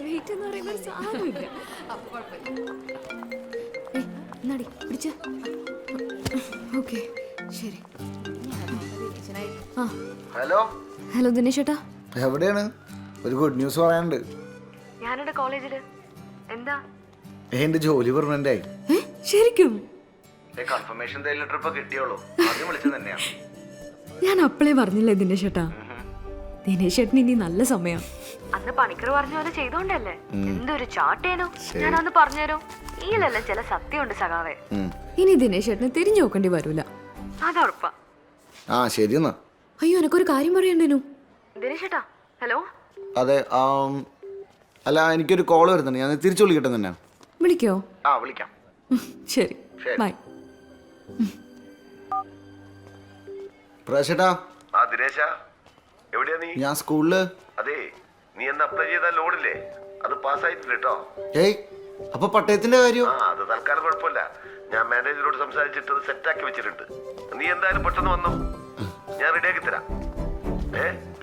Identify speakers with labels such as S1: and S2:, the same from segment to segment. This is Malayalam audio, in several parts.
S1: വെയിറ്റ് എന്ന് പറയുന്ന ഒരു സാധനമില്ല. നടി പിടിച്ച. ഓക്കെ ശരി.
S2: ഹലോ
S1: ഹലോ ദിനേശ് ചേട്ടാ,
S2: എവിടെയാണ്? ഒരു ഗുഡ് ന്യൂസ് പറയാനുണ്ട്.
S1: ഞാനിവിടെ കോളേജില്. എന്താ?
S2: എന്റെ ജോലി പെർമനന്റ് ആയി.
S1: ശരിക്കും?
S2: കൺഫർമേഷൻ ലെറ്റർ ഇപ്പൊ കിട്ടിയോളൂ. ആദ്യം വിളിച്ചത് തന്നെയാണ്.
S1: ഞാൻ അപ്പളേ പറഞ്ഞില്ലേ ദിനേശ് ചേട്ടാ, ദിനേശ് ചേട്ടന് ഇനി നല്ല സമയം. അന്ന് പണിക്കർ പറഞ്ഞ പോലെ ചെയ്തോണ്ടല്ലേ എന്തൊരു ചാട്ടേനോ. ഞാൻ അന്ന് പറഞ്ഞുതരോ, ഈലെല്ലാം ചില സത്യമുണ്ട് സഖാവേ. ഇനി ദിനേശ് ചേട്ടന് തിരിഞ്ഞു നോക്കേണ്ടി വരൂല, അതുറപ്പാ.
S2: ആ ശരി എന്നാ.
S1: അയ്യോ എനക്കൊരു കാര്യം പറയണ്ടേനു. ദിനേശ് ചേട്ടാ ഹലോ.
S2: അതെ, അല്ല എനിക്കൊരു കോൾ വരുന്നുണ്ട്, ഞാൻ തിരിച്ചു വിളിക്കട്ടെ തന്നെ.
S1: വിളിക്കോ?
S2: ആ വിളിക്കാം.
S1: ശരി ബൈ.
S2: പ്രേഷേട്ടാ.
S3: ആ ദിനേശാ, എവിടെയാ നീ?
S2: ഞാൻ സ്കൂളില്.
S3: അതെ, നീ എന്ന് അപ്ലൈ ചെയ്ത ലോണില്ലേ, അത് പാസ്സായിട്ടില്ല കേട്ടോ.
S2: ഏയ് അപ്പൊ പട്ടയത്തിന്റെ കാര്യം?
S3: ആ അത് തൽക്കാലം കുഴപ്പമില്ല. ഞാൻ മാനേജറോട് സംസാരിച്ചിട്ട് അത് സെറ്റാക്കി വെച്ചിട്ടുണ്ട്. നീ എന്തായാലും പെട്ടെന്ന് വന്നോ, ഞാൻ റെഡിയാക്കി തരാം.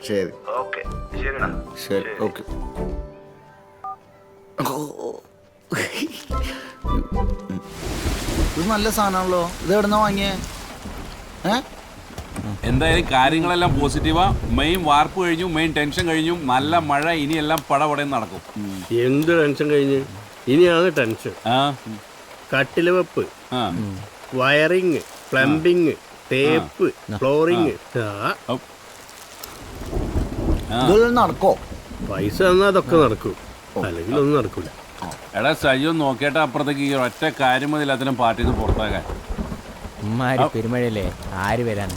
S2: ശരി
S3: ഓക്കെ ശരിടാ.
S2: ശരി ഓക്കെ. ഇത് നല്ല സാധനമാണല്ലോ. ഇത് എവിടെന്നാ വാങ്ങിയേ?
S4: എന്തായാലും കാര്യങ്ങളെല്ലാം പോസിറ്റീവാ. മെയിൻ വാർപ്പ് കഴിഞ്ഞു, മെയിൻ ടെൻഷൻ കഴിഞ്ഞു. നല്ല മഴ, ഇനിയെല്ലാം പടപടയും നടക്കും.
S5: എന്ത് ടെൻഷൻ കഴിഞ്ഞ് ഇനിയാണ് ടെൻഷൻ. കട്ടില് വെപ്പ്, വയറിങ്, പ്ലംബിങ്, തേപ്പ്, ഫ്ലോറിങ്.
S2: നടക്കോ?
S5: പൈസ തന്നാ അതൊക്കെ നടക്കും, അല്ലെങ്കിൽ ഒന്നും നടക്കൂല.
S4: എടാ സജു നോക്കേട്ട അപ്പുറത്തേക്ക് ഈ ഒറ്റ കാര്യം മതി അതിനും പാർട്ടിന്ന് പുറത്താക്കാൻ.
S6: പെരുമഴയല്ലേ, ആര് വരാൻ?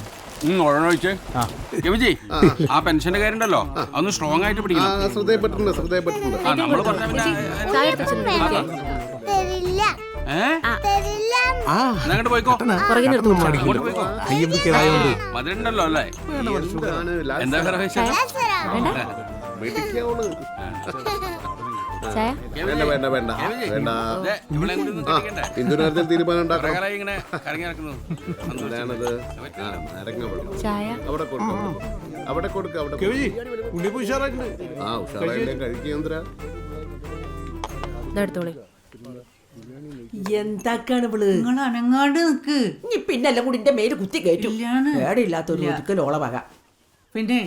S4: ഒഴനൊഴിച്ചേ രവിജി, ആ പെൻഷന്റെ കാര്യം ഉണ്ടല്ലോ അതൊന്ന് സ്ട്രോങ് ആയിട്ട് പിടിക്കണം. നമ്മള് അങ്ങോട്ട് പോയിക്കോ, മധുരണ്ടല്ലോ അല്ലേ? എന്താ
S7: എന്താക്കാണ് അനങ്ങാണ്ട് നിക്ക്. ഇനി പിന്നെല്ലാം കൂടി എന്റെ മേല് കുത്തി കയറ്റും. പേടിയില്ലാത്തൊരു ഒരിക്കലോള വക.
S8: പിന്നെ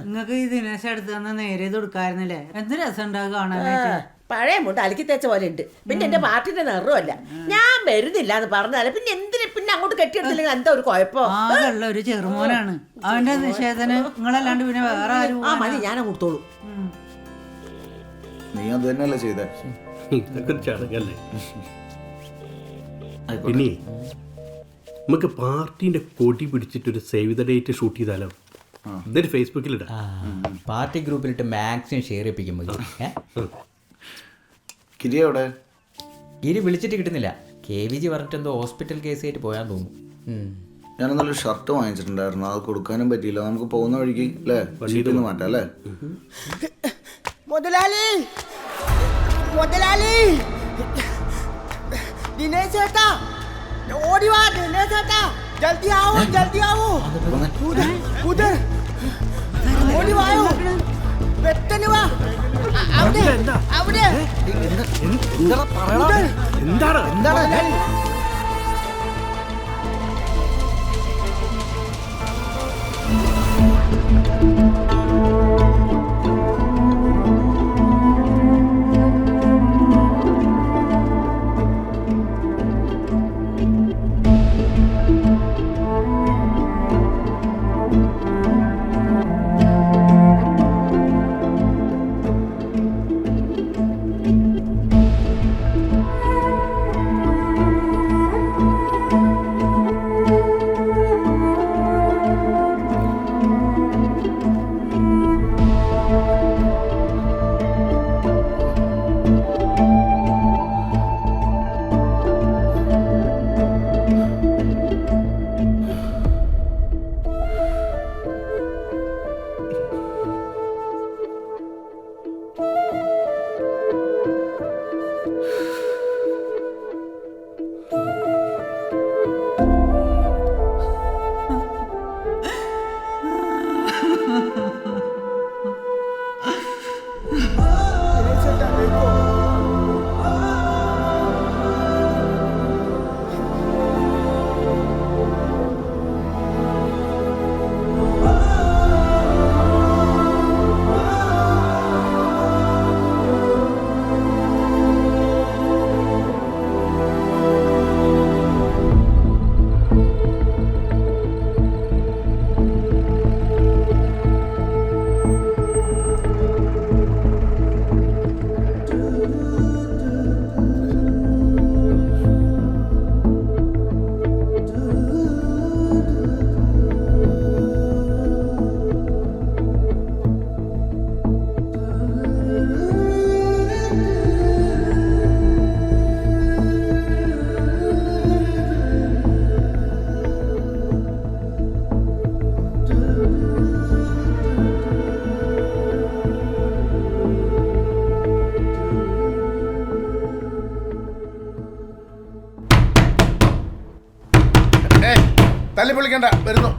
S8: നിങ്ങക്ക് ഈ ദിനേശ എടുത്ത് തന്ന നേരെ കൊടുക്കായിരുന്നില്ലേ? എന്ത് രസം ഉണ്ടാകുക കാണാനായിട്ട്.
S7: പഴയ മുണ്ട് അലക്കി തേച്ച പോലെ ഉണ്ട്. പിന്നെ എന്റെ പാർട്ടിന്റെ നിറമല്ല. ഞാൻ വരുന്നില്ല എന്ന് പറഞ്ഞാല് പിന്നെ എന്തിന് പിന്നെ അങ്ങോട്ട് കെട്ടിയെടുത്തില്ലെങ്കിൽ എന്താ ഒരു കുഴപ്പം?
S8: ആകെയുള്ള ഒരു ചെറുമോനാണ് അവന്റെ നിഷേധന. നിങ്ങളല്ലാണ്ട് പിന്നെ വേറെ ആരും.
S7: ആ മതി, ഞാൻ കൊടുത്തോളൂ.
S2: നീ അത് തന്നെയല്ലേ ചെയ്തേ?
S5: ഇതൊക്കെ ഒരു ചടങ്ങല്ലേ. പിന്നെ നമുക്ക് പാർട്ടിന്റെ കൊടി പിടിച്ചിട്ടൊരു സേവ് ദ ഡേറ്റ് ഷൂട്ട് ചെയ്താലോ? എന്നിട്ട് ഫേസ്ബുക്കിലിടാം.
S6: പാർട്ടി ഗ്രൂപ്പിലിട്ട് മാക്സിമം ഷെയർ ചെയ്യിപ്പിക്കുമ്പോൾ.
S2: കിരി എവിടെ?
S6: ഗിരി വിളിച്ചിട്ട് കിട്ടുന്നില്ല. KVG പറഞ്ഞിട്ട് എന്തോ ഹോസ്പിറ്റൽ കേസായിട്ട് പോയാൻ തോന്നുന്നു.
S2: ഞാനെന്നൊരു ഷർട്ട് വാങ്ങിച്ചിട്ടുണ്ടായിരുന്നു, അത് കൊടുക്കാനും പറ്റിയില്ല. നമുക്ക് പോകുന്ന വഴിക്ക് അല്ലേ വണ്ടിയിട്ടൊന്ന് മാറ്റാം അല്ലേ?
S7: മുതലാളി, മുതലാളി, ദിനേശ് ചേട്ടാ ഓടി വാ. ദിനേശ് ചേട്ടാ ജൽദി ആവോ, ജൽദി ആവോ. ഉദർ ഓടി വായോ, പെട്ടെന്ന് വാ. അവിടെ അവിടെ
S5: എന്താണ് എന്താണ്
S3: തല്ലി പൊളിക്കണ്ട, വരുന്നു.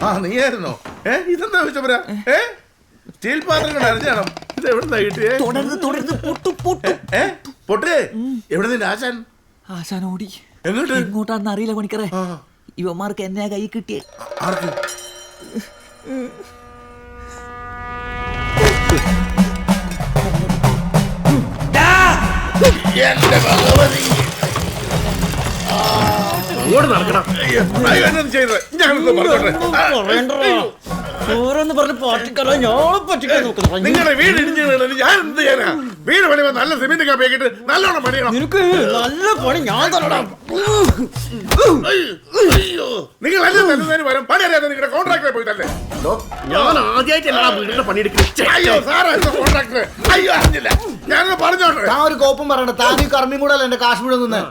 S3: ആ നീയായിരുന്നോ? ഇതെന്താ ചോദിച്ചപ്പോരാ? സ്റ്റീൽ പാത്രങ്ങൾ അരഞ്ഞാണോ? ഇത് എവിടുന്നാ കിട്ടിയേ? പൊട്ടേ എവിടെ നിന്റെ ആശാൻ?
S9: ആശാൻ ഓടി
S3: എങ്ങോട്ട്?
S9: എങ്ങോട്ടാണെന്ന് അറിയില്ല പണിക്കറേ. ഇവന്മാർക്ക് എന്നെ കൈ കിട്ടിയേ.
S3: ആർക്ക്? എന്റെ ഭഗവതി,
S5: നടക്കണം.
S9: ഓരോന്ന് പറഞ്ഞ് പാട്ടിക്കാരോ ഞാളെ പറ്റിക്കാൻ നോക്കുന്നു.
S3: നിങ്ങളുടെ വീട് ഇടിഞ്ഞു ഞാൻ എന്ത് ചെയ്യാനാ? വീട് പണിയുമ്പോ നല്ല സിമെന്റ് കാപ്പിയാക്കിട്ട് നല്ലോണം പണിയണം.
S9: നിനക്ക് നല്ല പണി ഞാൻ തരണം.
S3: അയ്യോ, നിങ്ങൾ എല്ലാം തരുന്നതിന് പകരം പണി അറിയാതെ നിങ്ങളുടെ കോൺട്രാക്ടറെ പോയി തന്നെ.
S5: ഞാൻ ആദ്യമായിട്ടല്ല വീടിന്റെ പണിയെടുക്കുന്നത്.
S3: അയ്യോ സാറായിരുന്നു കോൺട്രാക്ടർ. അയ്യോ അറിഞ്ഞില്ല, ഞാനത് പറഞ്ഞോട്ടെ.
S2: താൻ ഒരു കോപ്പും പറയണ്ട. താൻ ഈ കർമ്മി കൂടെ അല്ല എന്റെ കാശ്മീരിൽ നിന്ന്.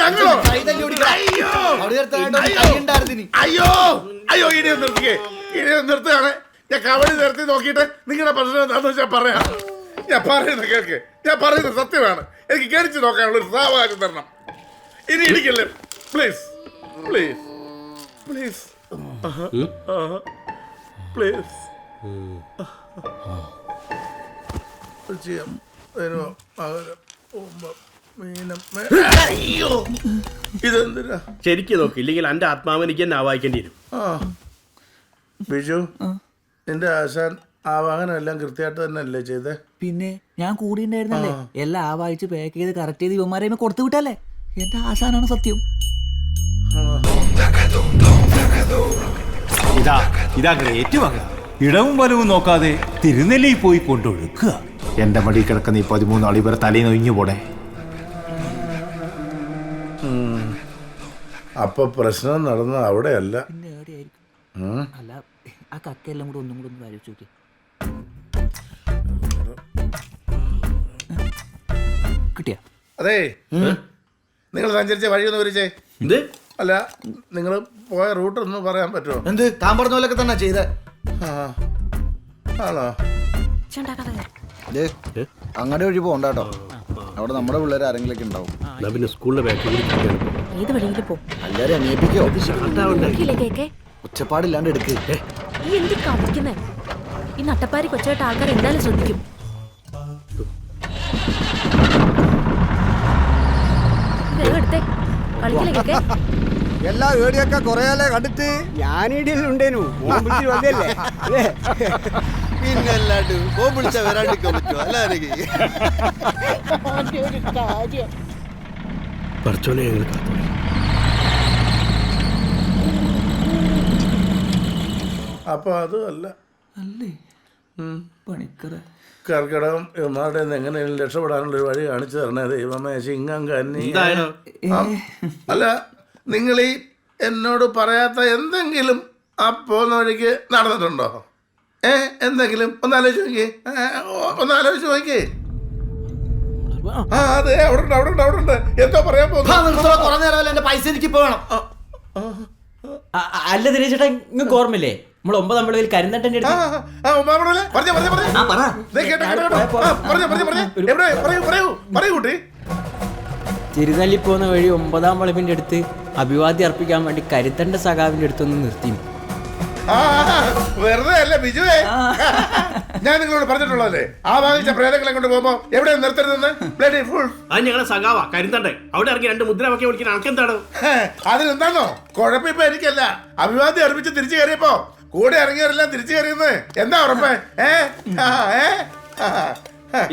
S3: ഞങ്ങളോ?
S2: അയ്യോ
S3: അയ്യോ ഇനിയും നിർത്തിക്കേ, ഇനിയും നിർത്തുകയാണ്. ഞാൻ കബഡി നിർത്തി നോക്കിയിട്ട് നിങ്ങളുടെ പ്രശ്നം എന്താണെന്ന് വെച്ചാൽ പറയാം. ഞാൻ പറയുന്നത് കേൾക്ക്, ഞാൻ പറയുന്നത് സത്യമാണ്. എനിക്ക് കേടിച്ച് നോക്കാനുള്ള ഒരു സാവകാശം തരണം. ഇനി ഇടിക്കല്ലേ പ്ലീസ്, പ്ലീസ്, പ്ലീസ്, പ്ലീസ്. ചെയ്യാം. ഇതെന്തിനാ?
S5: ശരിക്കും നോക്കി, ഇല്ലെങ്കിൽ എന്റെ ആത്മാവനിക്ക് തന്നെ ആവാഹിക്കേണ്ടി വരും.
S3: ബിജു, നിന്റെ ആശാൻ ആവാഹനം എല്ലാം കൃത്യമായിട്ട് തന്നെ അല്ലേ ചെയ്തേ?
S9: പിന്നെ ഞാൻ കൂടി ഉണ്ടായിരുന്നല്ലേ. എല്ലാം ആവാഹിച്ച് പാക്ക് ചെയ്ത് കറക്റ്റ് ചെയ്ത് ഇവന്മാരെ കൊടുത്തു വിട്ടല്ലേ. എന്റെ ആശാനാണ് സത്യം.
S10: ഇതാ ഗ്രേറ്റ് വക. ഇടവും വലവും നോക്കാതെ തിരുനെല്ലി പോയി കൊണ്ടൊഴുക്കുക. എന്റെ മടി കിടക്കുന്ന ഈ 13 ആൾ ഇവരെ തലയിൽ ഒഴിഞ്ഞു പോടെ.
S3: അപ്പൊ പ്രശ്നം നടന്ന അവിടെയല്ല.
S9: പിന്നെ എവിടെയായിരിക്കും? അല്ല, ആ കക്കയെല്ലാം കൂടെ ഒന്നും കൂടെ ഒന്ന് വരച്ചു നോക്കി. കിട്ടിയ
S3: അതെ, നിങ്ങൾ സഞ്ചരിച്ച വഴിയൊന്ന് വരിച്ചേ.
S5: എന്ത്?
S3: അല്ല, നിങ്ങൾ പോയ റൂട്ട് ഒന്ന് പറയാൻ പറ്റുമോ?
S2: എന്ത് താൻ പറഞ്ഞ പോലൊക്കെ തന്നെ ചെയ്തേ.
S3: ആണോ?
S2: അങ്ങടെ വഴി പോകണ്ട കേട്ടോ. അവിടെ നമ്മുടെ പിള്ളേർ ആരെങ്കിലും ഒക്കെ ഉണ്ടാവും.
S5: പിന്നെ സ്കൂളിലെ ബാക്കി
S1: ഏത് വഴിയിൽ പോ?
S2: എല്ലാരും അനിയപ്പിക്കോ?
S1: കേക്കെ
S2: ഒച്ചപ്പാടില്ലാണ്ട് എടുക്ക്.
S1: ഈ എന്ത് കളിക്കുന്നേ? ഈ നട്ടപ്പാരി കൊച്ചായിട്ട് ആൾക്കാർ എന്തായാലും ശ്രദ്ധിക്കും. വേഗം എടുത്തേ, കളിക്കില്ലേ കേക്കെ?
S11: എല്ലാ ഏടിയൊക്കെ കൊറേയാലേ കണ്ടിട്ട് ഞാനീടിയുണ്ടേനു വന്നല്ലേ. പിന്നല്ലാണ്ട് ഓ വിളിച്ച വരാണ്ടിരിക്കാൻ പറ്റുമോ? അല്ലാതെ
S5: പറച്ചോനെ ഞങ്ങൾ കാത്തു.
S3: അപ്പൊ അതുമല്ല
S9: അല്ലേ പണിക്കറ.
S3: കർക്കിടകം ഇവന്മാരുടെ എങ്ങനെയും രക്ഷപ്പെടാനുള്ള ഒരു വഴി കാണിച്ചു തരണേ ദൈവമേ. ചിങ്ങം കന്നി. അല്ല, നിങ്ങൾ ഈ എന്നോട് പറയാത്ത എന്തെങ്കിലും ആ പോകുന്ന വഴിക്ക് നടന്നിട്ടുണ്ടോ? എന്തെങ്കിലും ഒന്നാലോചിച്ച് നോക്കിയേ, ഒന്നാലോചിച്ച് നോക്കിയേ. അതെ, അവിടെ ഉണ്ട്, അവിടെ ഉണ്ട്, അവിടെ ഉണ്ട്. എന്തോ പറയാൻ പോകുന്നു.
S2: എന്റെ പൈസ എനിക്ക് വേണം.
S6: അല്ല ദിനേശേട്ടാ, നിങ്ങൾക്ക് ഓർമ്മയില്ലേ നമ്മൾ 9 വിളവിൽ കരിന്തട്ടൻ്റെ തിരുനെല്ലി പോകുന്ന വഴി 9 വളവിന്റെ അടുത്ത് അഭിവാദ്യം അർപ്പിക്കാൻ വേണ്ടി കരുത്തണ്ട സഖാവിന്റെ അടുത്തൊന്ന് നിർത്തി.
S3: വെറുതെ അല്ലേ ബിജുവേ, ഞാൻ നിങ്ങളോട് പറഞ്ഞിട്ടുള്ളതല്ലേ ആവാഹിച്ച പ്രേതങ്ങളെ കൊണ്ട് പോകുമ്പോ എവിടെ നിർത്തരുതെന്ന്. Bloody full.
S5: അത് ഞങ്ങളെ സഖാവാ കരുന്തണ്ടേ, അവിടെ ഇറങ്ങി 2 മുദ്രാവാക്യം വിളിക്കാൻ ആൾക്കെന്താണ്?
S3: അതിലെന്താണോ കുഴപ്പമിപ്പോ എനിക്കല്ല, അഭിവാദ്യം അർപ്പിച്ച് തിരിച്ചു കയറിയപ്പോ കൂടെ ഇറങ്ങിയവരെല്ലാം തിരിച്ചു കയറിയെന്ന് എന്താ ഉറപ്പ്?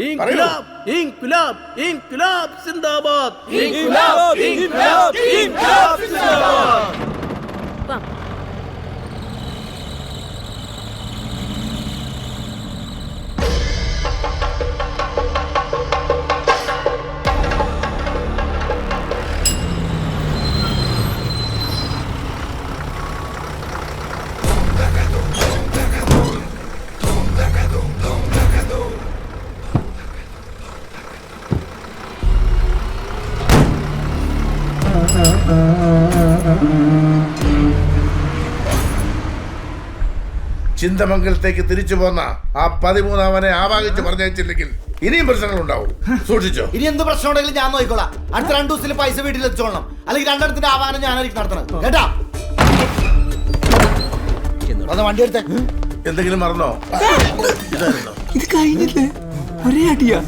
S5: ഇൻക്ലാബ് ഇൻക്ലാബ് ഇൻക്ലാബ് സിന്ദാബാദ്, ഇൻക്ലാബ് ഇൻക്ലാബ് ഇൻക്ലാബ് സിന്ദാബാദ്.
S3: ചിന്തമംഗലത്തേക്ക് തിരിച്ചു പോന്ന ആ 13-അവനെ ആവാഹിച്ച് പറഞ്ഞയച്ചില്ലെങ്കിൽ ഇനിയും പ്രശ്നങ്ങൾ ഉണ്ടാവും. സൂക്ഷിച്ചോ.
S2: ഇനി എന്ത് പ്രശ്നം ഉണ്ടെങ്കിലും ഞാൻ നോക്കിക്കോളാം. അടുത്ത 2 ദിവസത്തിൽ പൈസ വീട്ടിൽ എത്തിച്ചോളണം, അല്ലെങ്കിൽ രണ്ടിടത്തിന്റെ ആവാഹനം ഞാനായിരിക്കും നടത്തണം കേട്ടാ. വണ്ടി എടുത്തേ.
S3: എന്തെങ്കിലും മറന്നോ?
S9: ഇത് കഴിഞ്ഞില്ലേ? ഒരേ അടിയാ.